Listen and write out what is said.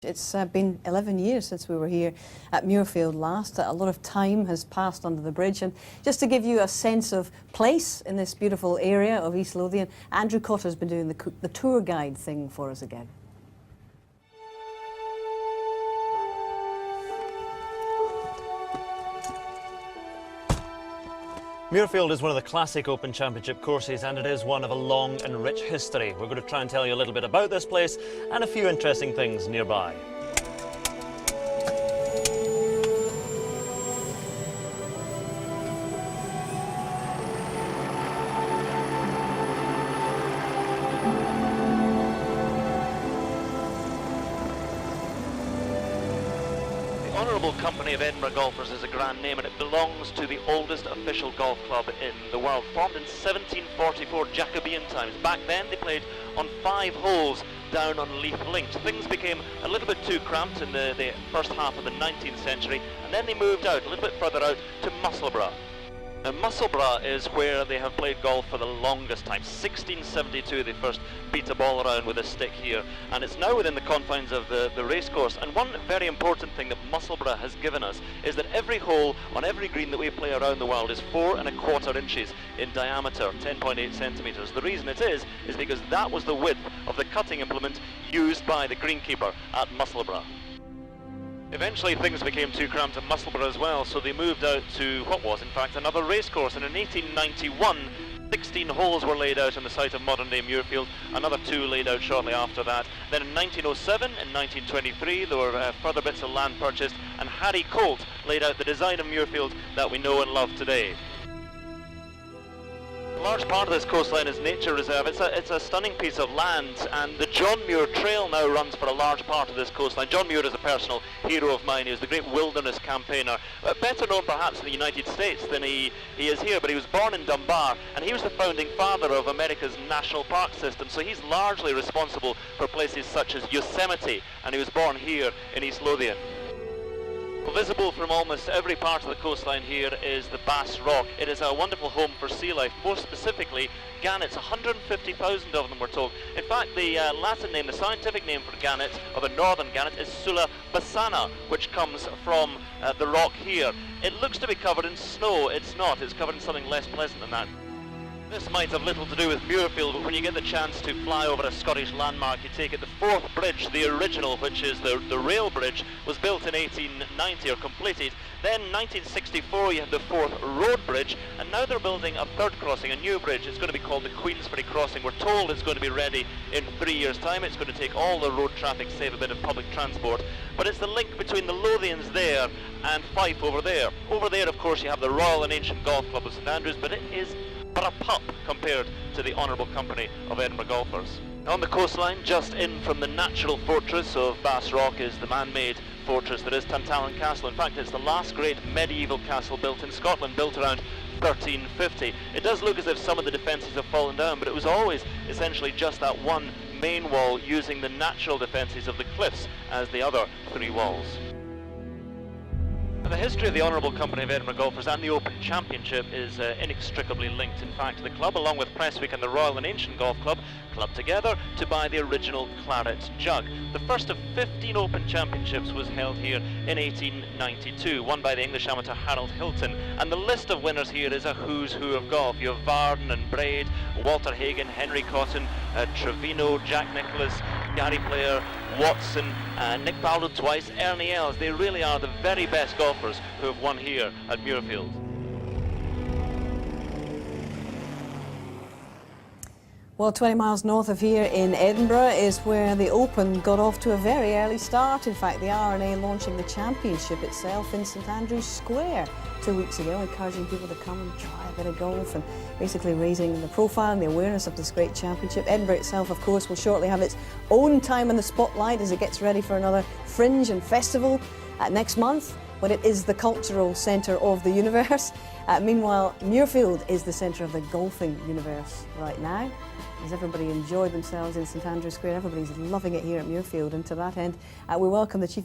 It's been 11 years since we were here at Muirfield last. A lot of time has passed under the bridge, and just to give you a sense of place in this beautiful area of East Lothian, Andrew Cotter's been doing the tour guide thing for us again. Muirfield is one of the classic Open Championship courses, and it is one of a long and rich history. We're going to try and tell you a little bit about this place and a few interesting things nearby. The Honourable Company of Edinburgh Golfers is a grand name, and it belongs to the oldest official golf club in the world. Formed in 1744 Jacobean times. Back then they played on 5 holes down on Leith Links. Things became a little bit too cramped in the first half of the 19th century, and then they moved out, a little bit further out, to Musselburgh. Now, Musselburgh is where they have played golf for the longest time. 1672 they first beat a ball around with a stick here, and it's now within the confines of the racecourse. And one very important thing that Musselburgh has given us is that every hole on every green that we play around the world is 4 1/4 inches in diameter, 10.8 centimetres. The reason it is because that was the width of the cutting implement used by the greenkeeper at Musselburgh. Eventually things became too cramped at Musselburgh as well, so they moved out to what was in fact another racecourse, and in 1891 16 holes were laid out on the site of modern-day Muirfield, another 2 laid out shortly after that. Then in 1907 and 1923 there were further bits of land purchased, and Harry Colt laid out the design of Muirfield that we know and love today. A large part of this coastline is nature reserve. It's a stunning piece of land, and the John Muir Trail now runs for a large part of this coastline. John Muir is a personal hero of mine. He was the great wilderness campaigner, better known perhaps in the United States than he is here, but he was born in Dunbar, and he was the founding father of America's national park system, so he's largely responsible for places such as Yosemite, and he was born here in East Lothian. Well, visible from almost every part of the coastline here is the Bass Rock. It is a wonderful home for sea life, more specifically gannets. 150,000 of them, we're told. In fact, the Latin name, the scientific name for gannet, or the northern gannet, is Sulla bassana, which comes from the rock here. It looks to be covered in snow. It's not. It's covered in something less pleasant than that. This might have little to do with Muirfield, but when you get the chance to fly over a Scottish landmark, you take it. The 4th bridge, the original, which is the rail bridge, was built in 1890 or completed. Then 1964 you had the 4th road bridge, and now they're building a 3rd crossing, a new bridge. It's going to be called the Queensferry Crossing. We're told it's going to be ready in 3 years' time. It's going to take all the road traffic, save a bit of public transport. But it's the link between the Lothians there and Fife over there. Over there, of course, you have the Royal and Ancient Golf Club of St Andrews, but it is but a pup compared to the Honourable Company of Edinburgh Golfers. On the coastline, just in from the natural fortress of Bass Rock, is the man-made fortress that is Tantallon Castle. In fact, it's the last great medieval castle built in Scotland, built around 1350. It does look as if some of the defences have fallen down, but it was always essentially just that one main wall, using the natural defences of the cliffs as the other 3 walls. The history of the Honourable Company of Edinburgh Golfers and the Open Championship is inextricably linked. In fact, the club, along with Prestwick and the Royal and Ancient Golf Club, clubbed together to buy the original claret jug. The first of 15 Open Championships was held here in 1892, won by the English amateur Harold Hilton, and the list of winners here is a who's who of golf. You have Varden and Braid, Walter Hagen, Henry Cotton, Trevino, Jack Nicklaus, Gary Player, Watson, Nick Baldwin twice, Ernie Els. They really are the very best golfers who have won here at Muirfield. Well, 20 miles north of here in Edinburgh is where the Open got off to a very early start. In fact, the RNA launching the championship itself in St Andrews Square 2 weeks ago, encouraging people to come and try a bit of golf and basically raising the profile and the awareness of this great championship. Edinburgh itself, of course, will shortly have its own time in the spotlight as it gets ready for another fringe and festival next month, when it is the cultural centre of the universe. Meanwhile, Muirfield is the centre of the golfing universe right now. As everybody enjoyed themselves in St Andrews Square, everybody's loving it here at Muirfield, and to that end, we welcome the Chief